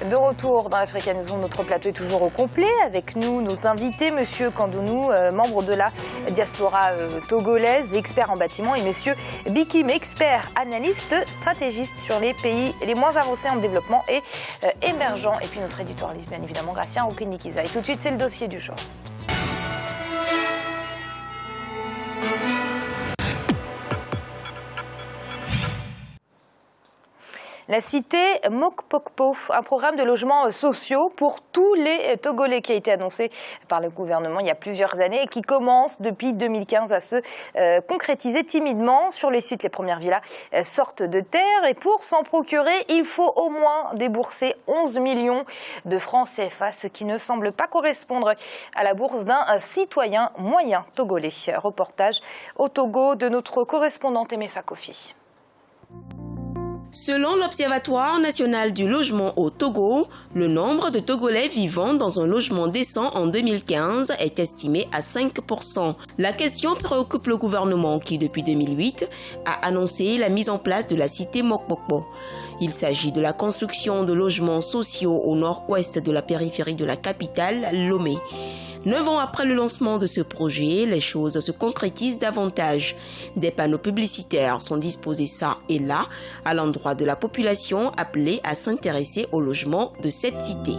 De retour dans l'Africa News, notre plateau est toujours au complet. Avec nous, nos invités, Monsieur Kandounou, membre de la diaspora togolaise, expert en bâtiment, et Monsieur Bikim, expert, analyste, stratégiste sur les pays les moins avancés en développement et émergents. Et puis notre éditorialiste, bien évidemment, Gratien Okenikiza. Et tout de suite, c'est le dossier du jour. La cité Mokpokpo, un programme de logements sociaux pour tous les Togolais qui a été annoncé par le gouvernement il y a plusieurs années et qui commence depuis 2015 à se concrétiser timidement. Sur les sites, les premières villas sortent de terre et pour s'en procurer, il faut au moins débourser 11 millions de francs CFA, ce qui ne semble pas correspondre à la bourse d'un citoyen moyen togolais. Reportage au Togo de notre correspondante Aimé Fakofi. Selon l'Observatoire national du logement au Togo, le nombre de Togolais vivant dans un logement décent en 2015 est estimé à 5%. La question préoccupe le gouvernement qui, depuis 2008, a annoncé la mise en place de la cité Mokpokpo. Il s'agit de la construction de logements sociaux au nord-ouest de la périphérie de la capitale, Lomé. 9 ans après le lancement de ce projet, les choses se concrétisent davantage. Des panneaux publicitaires sont disposés ça et là à l'endroit de la population appelée à s'intéresser au logement de cette cité.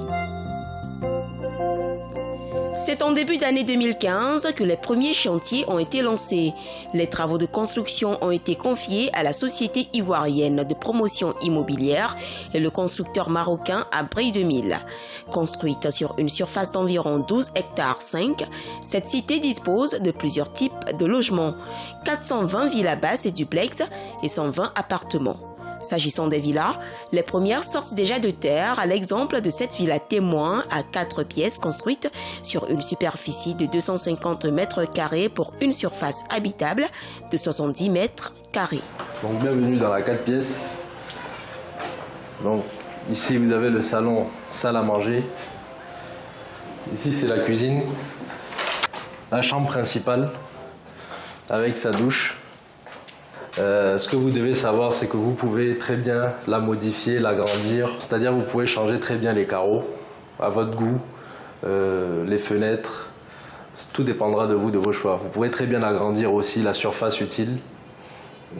C'est en début d'année 2015 que les premiers chantiers ont été lancés. Les travaux de construction ont été confiés à la société ivoirienne de promotion immobilière et le constructeur marocain Abri 2000. Construite sur une surface d'environ 12 hectares 5, cette cité dispose de plusieurs types de logements, 420 villas basses et duplex et 120 appartements. S'agissant des villas, les premières sortent déjà de terre, à l'exemple de cette villa témoin à 4 pièces construite sur une superficie de 250 mètres carrés pour une surface habitable de 70 mètres carrés. Donc bienvenue dans la 4 pièces. Donc ici vous avez le salon, salle à manger. Ici c'est la cuisine, la chambre principale avec sa douche. Ce que vous devez savoir, c'est que vous pouvez très bien la modifier, l'agrandir. C'est-à-dire vous pouvez changer très bien les carreaux à votre goût, les fenêtres. Tout dépendra de vous, de vos choix. Vous pourrez très bien agrandir aussi la surface utile.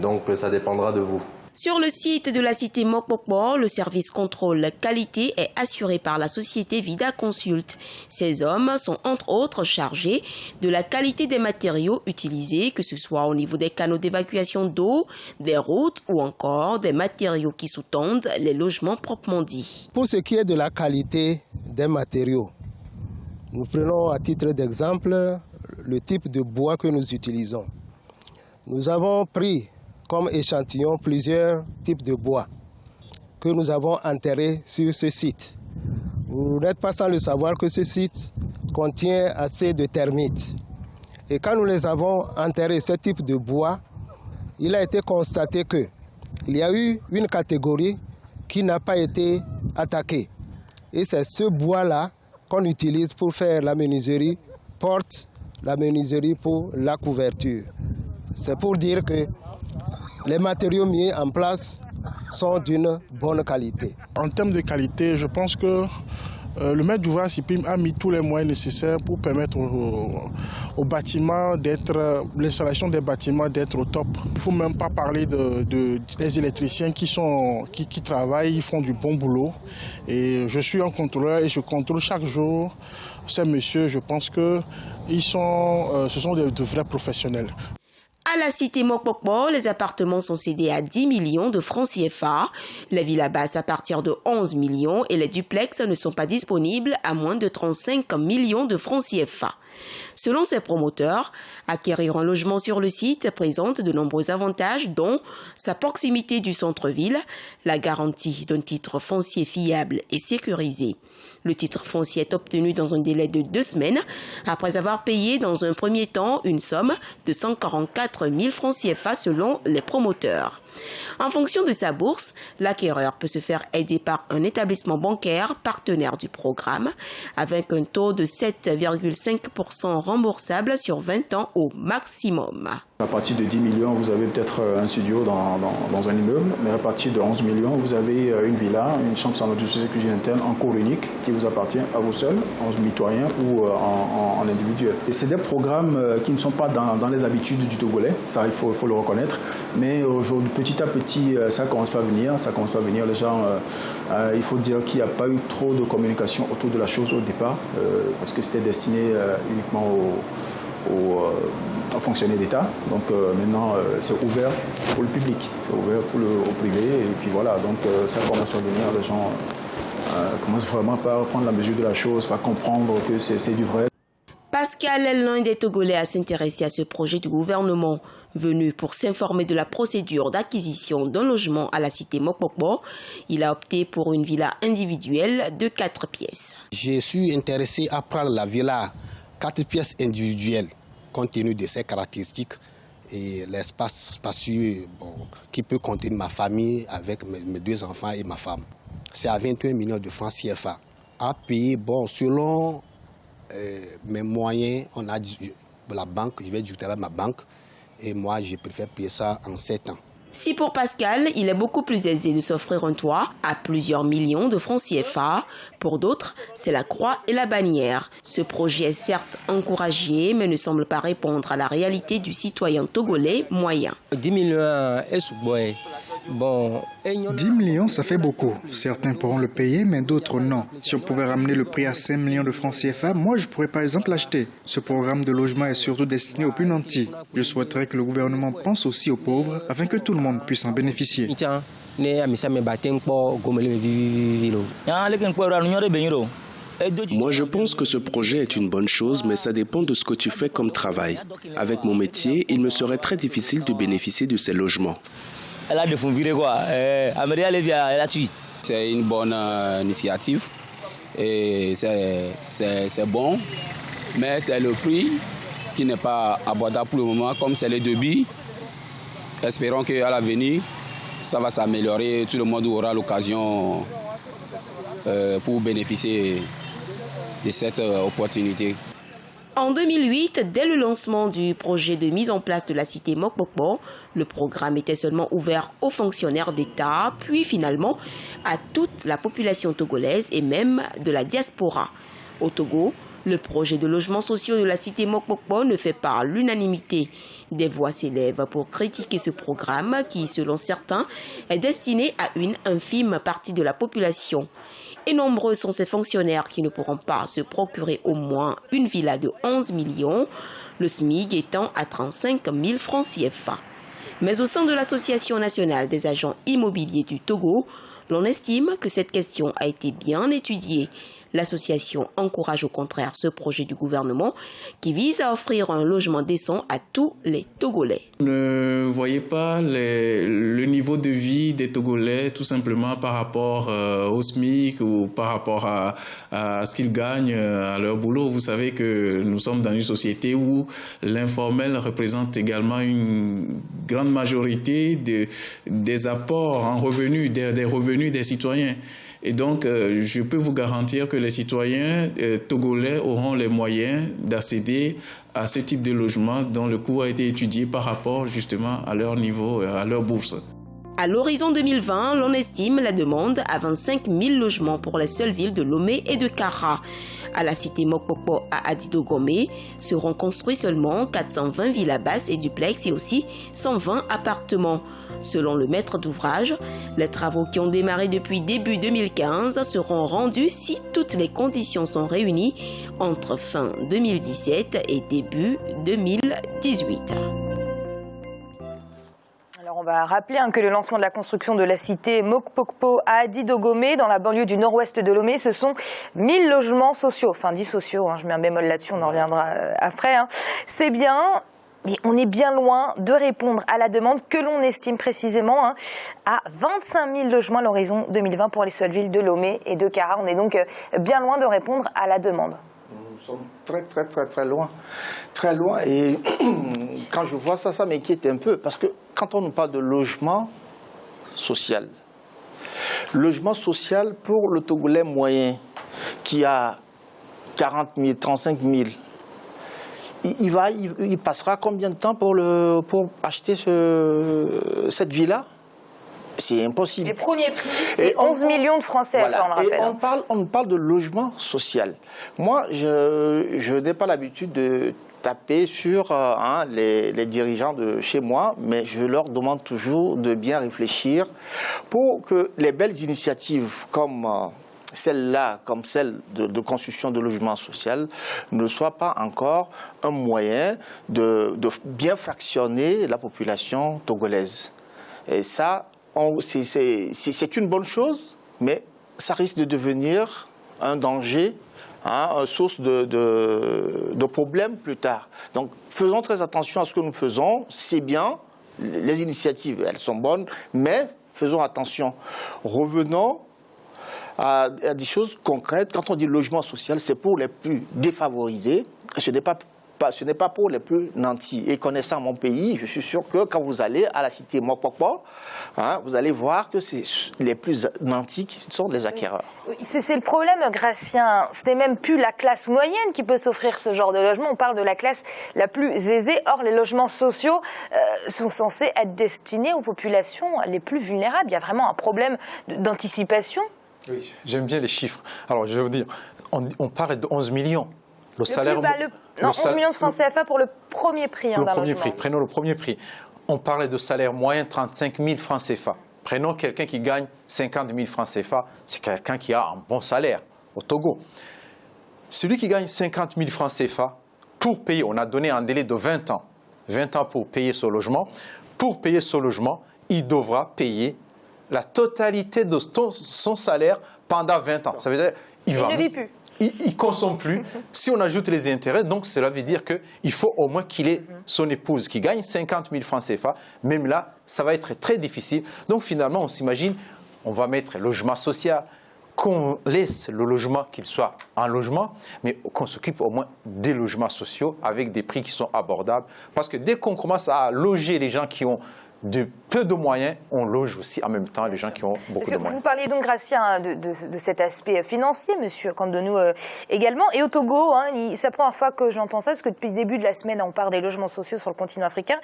Donc ça dépendra de vous. Sur le site de la cité Mokpokpo, le service contrôle qualité est assuré par la société Vida Consult. Ces hommes sont entre autres chargés de la qualité des matériaux utilisés, que ce soit au niveau des canaux d'évacuation d'eau, des routes ou encore des matériaux qui sous-tendent les logements proprement dits. Pour ce qui est de la qualité des matériaux, nous prenons à titre d'exemple le type de bois que nous utilisons. Nous avons pris comme échantillon plusieurs types de bois que nous avons enterrés sur ce site. Vous n'êtes pas sans le savoir que ce site contient assez de termites. Et quand nous les avons enterrés, ce type de bois, il a été constaté qu'il y a eu une catégorie qui n'a pas été attaquée. Et c'est ce bois-là qu'on utilise pour faire la menuiserie, porte, la menuiserie pour la couverture. C'est pour dire que les matériaux mis en place sont d'une bonne qualité. En termes de qualité, je pense que le maître d'ouvrage a mis tous les moyens nécessaires pour permettre au bâtiment l'installation des bâtiments d'être au top. Il ne faut même pas parler des électriciens qui travaillent, ils font du bon boulot. Et je suis un contrôleur et je contrôle chaque jour ces messieurs. Je pense que ce sont de vrais professionnels. À la cité Mokpokpo, les appartements sont cédés à 10 millions de francs CFA, les villas basses à partir de 11 millions et les duplex ne sont pas disponibles à moins de 35 millions de francs CFA. Selon ces promoteurs, acquérir un logement sur le site présente de nombreux avantages dont sa proximité du centre-ville, la garantie d'un titre foncier fiable et sécurisé. Le titre foncier est obtenu dans un délai de 2 semaines après avoir payé dans un premier temps une somme de 144 000 francs CFA selon les promoteurs. En fonction de sa bourse, l'acquéreur peut se faire aider par un établissement bancaire partenaire du programme avec un taux de 7,5% remboursable sur 20 ans au maximum. À partir de 10 millions, vous avez peut-être un studio dans un immeuble, mais à partir de 11 millions, vous avez une villa, une chambre salon de société cuisine interne en cours unique qui vous appartient à vous seul, en mitoyen ou en individuel. Et c'est des programmes qui ne sont pas dans les habitudes du Togolais, ça il faut le reconnaître, mais aujourd'hui, petit à petit, ça commence pas à venir, les gens, il faut dire qu'il n'y a pas eu trop de communication autour de la chose au départ, parce que c'était destiné uniquement aux fonctionnaires d'État. Donc maintenant, c'est ouvert pour le public, c'est ouvert au privé. Et puis voilà, donc ça commence à venir, les gens commencent vraiment par prendre la mesure de la chose, par comprendre que c'est du vrai. Pascal est l'un des Togolais à s'intéresser à ce projet du gouvernement. Venu pour s'informer de la procédure d'acquisition d'un logement à la cité Mokpokpo, il a opté pour une villa individuelle de 4 pièces. Je suis intéressé à prendre la villa 4 pièces individuelles, compte tenu de ses caractéristiques et l'espace spacieux qui peut contenir ma famille avec mes 2 enfants et ma femme. C'est à 21 millions de francs CFA. À payer, selon mes moyens, on a dit, la banque, je vais discuter avec ma banque et moi je préfère payer ça en 7 ans. Si pour Pascal, il est beaucoup plus aisé de s'offrir un toit à plusieurs millions de francs CFA, pour d'autres, c'est la croix et la bannière. Ce projet est certes encouragé, mais ne semble pas répondre à la réalité du citoyen togolais moyen. 10 millions, 10 millions, ça fait beaucoup. Certains pourront le payer, mais d'autres non. Si on pouvait ramener le prix à 5 millions de francs CFA, moi je pourrais par exemple l'acheter. Ce programme de logement est surtout destiné aux plus nantis. Je souhaiterais que le gouvernement pense aussi aux pauvres afin que tout le monde puisse en bénéficier. Moi, je pense que ce projet est une bonne chose, mais ça dépend de ce que tu fais comme travail. Avec mon métier, il me serait très difficile de bénéficier de ces logements. C'est une bonne initiative et c'est bon, mais c'est le prix qui n'est pas abordable pour le moment, comme c'est le débit. Espérons qu'à l'avenir, ça va s'améliorer, tout le monde aura l'occasion pour bénéficier de cette opportunité. En 2008, dès le lancement du projet de mise en place de la cité Mokpokpo, le programme était seulement ouvert aux fonctionnaires d'État, puis finalement à toute la population togolaise et même de la diaspora. Au Togo, le projet de logements sociaux de la cité Mokpokpo ne fait pas l'unanimité. Des voix s'élèvent pour critiquer ce programme qui, selon certains, est destiné à une infime partie de la population. Et nombreux sont ces fonctionnaires qui ne pourront pas se procurer au moins une villa de 11 millions, le SMIC étant à 35 000 francs CFA. Mais au sein de l'Association nationale des agents immobiliers du Togo, l'on estime que cette question a été bien étudiée. L'association encourage au contraire ce projet du gouvernement qui vise à offrir un logement décent à tous les Togolais. Ne voyez pas le niveau de vie des Togolais tout simplement par rapport au SMIC ou par rapport à ce qu'ils gagnent à leur boulot. Vous savez que nous sommes dans une société où l'informel représente également une grande majorité des apports en revenus, des revenus des citoyens. Et donc, je peux vous garantir que les citoyens togolais auront les moyens d'accéder à ce type de logement dont le coût a été étudié par rapport justement à leur niveau, à leur bourse. À l'horizon 2020, l'on estime la demande à 25 000 logements pour les seules villes de Lomé et de Kara. À la cité Mokpokpo à Adidogomé seront construits seulement 420 villas basses et duplex et aussi 120 appartements. Selon le maître d'ouvrage, les travaux qui ont démarré depuis début 2015 seront rendus si toutes les conditions sont réunies entre fin 2017 et début 2018. Alors on va rappeler que le lancement de la construction de la cité Mokpokpo à Adidogomé, dans la banlieue du nord-ouest de Lomé, ce sont 1000 logements sociaux, enfin 10 sociaux, je mets un bémol là-dessus, on en reviendra après. C'est bien, mais on est bien loin de répondre à la demande que l'on estime précisément à 25 000 logements à l'horizon 2020 pour les seules villes de Lomé et de Kara. On est donc bien loin de répondre à la demande. Nous sommes très loin. Très loin. Et quand je vois ça, ça m'inquiète un peu. Parce que quand on nous parle de logement social pour le Togolais moyen qui a 40 000, 35 000, il passera combien de temps pour acheter cette villa? C'est impossible. Les premiers prix, c'est 11 millions de Français, voilà. On le rappelle. Et on parle de logement social. Moi, je n'ai pas l'habitude de taper sur les dirigeants de chez moi, mais je leur demande toujours de bien réfléchir pour que les belles initiatives comme celle-là, comme celle de construction de logements sociaux, ne soient pas encore un moyen de bien fractionner la population togolaise. Et ça, c'est une bonne chose, mais ça risque de devenir un danger, une source de problèmes plus tard. Donc faisons très attention à ce que nous faisons. C'est bien, les initiatives, elles sont bonnes, mais faisons attention. Revenons à des choses concrètes. Quand on dit logement social, c'est pour les plus défavorisés. Ce n'est pas pour les plus nantis. Et connaissant mon pays, je suis sûr que quand vous allez à la cité Mokpokpo, vous allez voir que c'est les plus nantis qui sont les acquéreurs. Oui, c'est le problème, Gratien. Ce n'est même plus la classe moyenne qui peut s'offrir ce genre de logement. On parle de la classe la plus aisée. Or, les logements sociaux sont censés être destinés aux populations les plus vulnérables. Il y a vraiment un problème d'anticipation. Oui, j'aime bien les chiffres. Alors, je vais vous dire, on parle de 11 millions. Le salaire... 11 millions de francs CFA pour le premier prix d'un logement. Prenons le premier prix. On parlait de salaire moyen 35 000 francs CFA. Prenons quelqu'un qui gagne 50 000 francs CFA. C'est quelqu'un qui a un bon salaire au Togo. Celui qui gagne 50 000 francs CFA, pour payer, on a donné un délai de 20 ans. 20 ans pour payer ce logement. Pour payer ce logement, il devra payer la totalité de son salaire pendant 20 ans. Ça veut dire qu'il ne vit plus. Il ne consomme plus. Si on ajoute les intérêts, donc cela veut dire qu'il faut au moins qu'il ait son épouse qui gagne 50 000 francs CFA. Même là, ça va être très difficile. Donc finalement, on s'imagine, on va mettre logement social, qu'on laisse le logement qu'il soit un logement, mais qu'on s'occupe au moins des logements sociaux avec des prix qui sont abordables. Parce que dès qu'on commence à loger les gens qui ont peu de moyens, on loge aussi en même temps les gens qui ont beaucoup de moyens. Vous parliez donc, Gratien, de cet aspect financier, monsieur Kandonou également. Et au Togo, c'est la première fois que j'entends ça, parce que depuis le début de la semaine, on parle des logements sociaux sur le continent africain.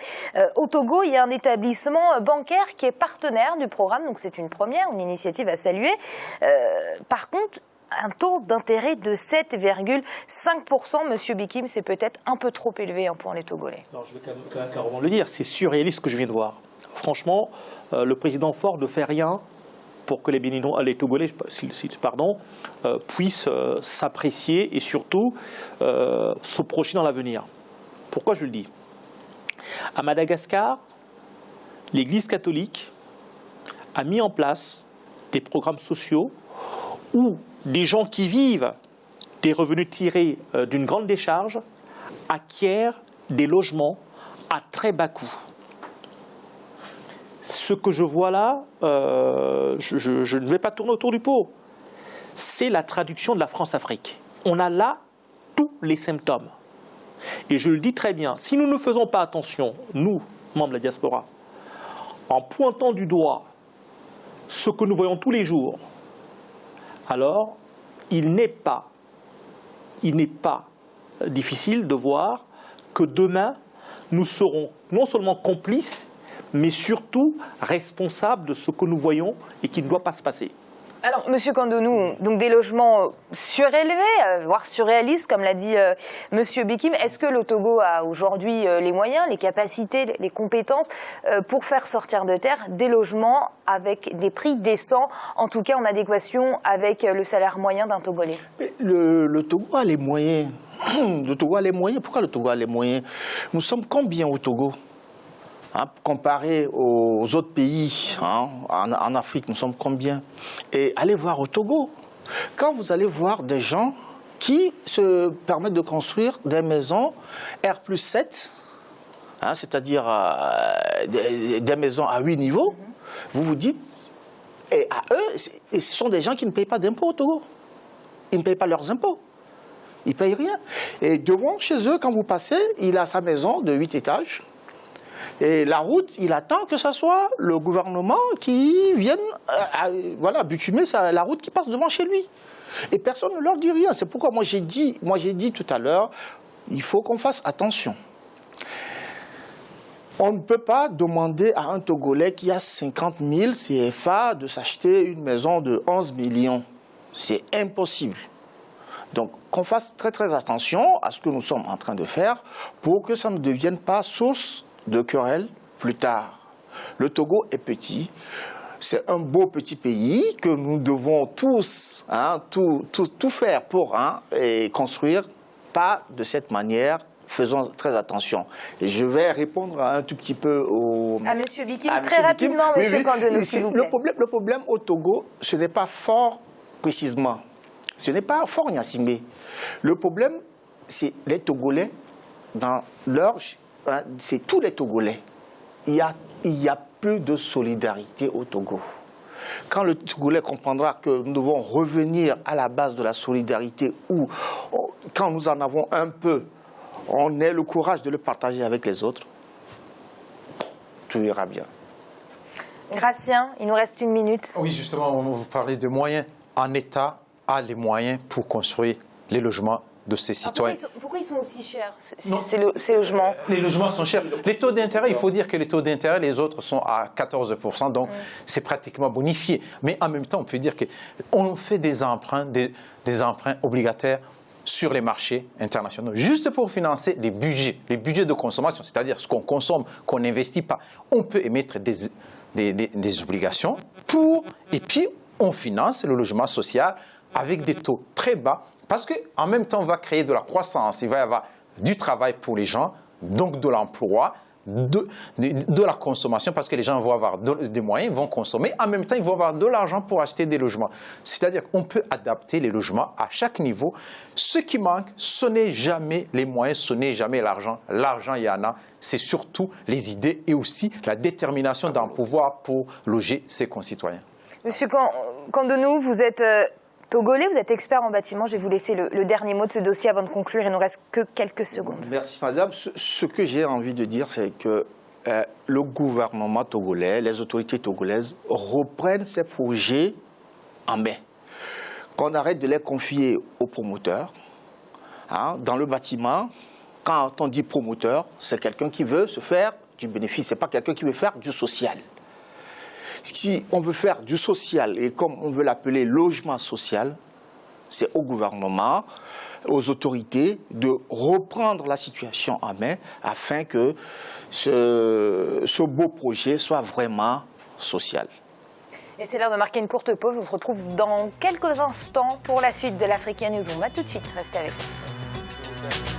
Au Togo, il y a un établissement bancaire qui est partenaire du programme, donc c'est une première, une initiative à saluer. Par contre, un taux d'intérêt de 7,5%, monsieur Bikim, c'est peut-être un peu trop élevé pour les Togolais. Alors, je veux carrément le dire, c'est surréaliste ce que je viens de voir. Franchement, le président Faure ne fait rien pour que les Togolais puissent s'apprécier et surtout se projeter dans l'avenir. Pourquoi je le dis? À Madagascar, l'Église catholique a mis en place des programmes sociaux où des gens qui vivent des revenus tirés d'une grande décharge acquièrent des logements à très bas coût. Ce que je vois là, je ne vais pas tourner autour du pot. C'est la traduction de la France-Afrique. On a là tous les symptômes. Et je le dis très bien, si nous ne faisons pas attention, nous, membres de la diaspora, en pointant du doigt ce que nous voyons tous les jours, alors il n'est pas difficile de voir que demain, nous serons non seulement complices, mais surtout responsables de ce que nous voyons et qui ne doit pas se passer. Alors, monsieur Kandonou, donc des logements surélevés, voire surréalistes, comme l'a dit monsieur Bikim. Est-ce que le Togo a aujourd'hui les moyens, les capacités, les compétences pour faire sortir de terre des logements avec des prix décents, en tout cas en adéquation avec le salaire moyen d'un Togolais? Le Togo a les moyens. Le Togo a les moyens. Pourquoi le Togo a les moyens? Nous sommes combien au Togo? Comparé aux autres pays en Afrique, nous sommes combien? Et allez voir au Togo. Quand vous allez voir des gens qui se permettent de construire des maisons R+7, c'est-à-dire des maisons à 8 niveaux, vous vous dites, et à eux, ce sont des gens qui ne payent pas d'impôts au Togo. Ils ne payent pas leurs impôts. Ils ne payent rien. Et devant, chez eux, quand vous passez, il a sa maison de 8 étages. Et la route, il attend que ce soit le gouvernement qui vienne bitumer la route qui passe devant chez lui. Et personne ne leur dit rien. C'est pourquoi moi j'ai dit tout à l'heure, il faut qu'on fasse attention. On ne peut pas demander à un Togolais qui a 50 000 CFA de s'acheter une maison de 11 millions. C'est impossible. Donc, qu'on fasse très très attention à ce que nous sommes en train de faire pour que ça ne devienne pas source de querelle plus tard. Le Togo est petit. C'est un beau petit pays que nous devons tous tout faire pour et construire, pas de cette manière. Faisons très attention. Et je vais répondre un tout petit peu au... À M. Bikim, très rapidement, M. Kandonou, s'il vous plaît. Le problème au Togo, ce n'est pas fort précisément. Ce n'est pas fort Gnassingbé. Le problème, c'est les Togolais, c'est tous les Togolais. Il y a plus de solidarité au Togo. Quand le Togolais comprendra que nous devons revenir à la base de la solidarité, où quand nous en avons un peu, on ait le courage de le partager avec les autres, tout ira bien. Gratien, il nous reste 1 minute. Oui, justement, on vous parlait de moyens. Un État a les moyens pour construire les logements de ses citoyens. Pourquoi ils sont aussi chers, ces logements? Les logements sont chers. Les taux d'intérêt, il faut dire que les taux d'intérêt, les autres sont à 14%, donc c'est pratiquement bonifié. Mais en même temps, on peut dire qu'on fait des emprunts obligataires sur les marchés internationaux, juste pour financer les budgets de consommation, c'est-à-dire ce qu'on consomme, qu'on n'investit pas. On peut émettre des obligations et puis on finance le logement social avec des taux très bas, parce qu'en même temps, on va créer de la croissance, il va y avoir du travail pour les gens, donc de l'emploi, de la consommation, parce que les gens vont avoir des moyens, ils vont consommer, en même temps, ils vont avoir de l'argent pour acheter des logements. C'est-à-dire qu'on peut adapter les logements à chaque niveau. Ce qui manque, ce n'est jamais les moyens, ce n'est jamais l'argent. L'argent, il y en a, c'est surtout les idées et aussi la détermination d'un pouvoir pour loger ses concitoyens. Monsieur Kandonou, vous êtes Togolais, vous êtes expert en bâtiment. Je vais vous laisser le dernier mot de ce dossier avant de conclure. Il ne nous reste que quelques secondes. Merci, madame. Ce que j'ai envie de dire, c'est que le gouvernement togolais, les autorités togolaises reprennent ces projets en main. Qu'on arrête de les confier aux promoteurs. Dans le bâtiment, quand on dit promoteur, c'est quelqu'un qui veut se faire du bénéfice. Ce n'est pas quelqu'un qui veut faire du social. Si on veut faire du social, et comme on veut l'appeler logement social, c'est au gouvernement, aux autorités, de reprendre la situation en main afin que ce beau projet soit vraiment social. Et c'est l'heure de marquer une courte pause. On se retrouve dans quelques instants pour la suite de l'Africa News. On va tout de suite, restez avec nous.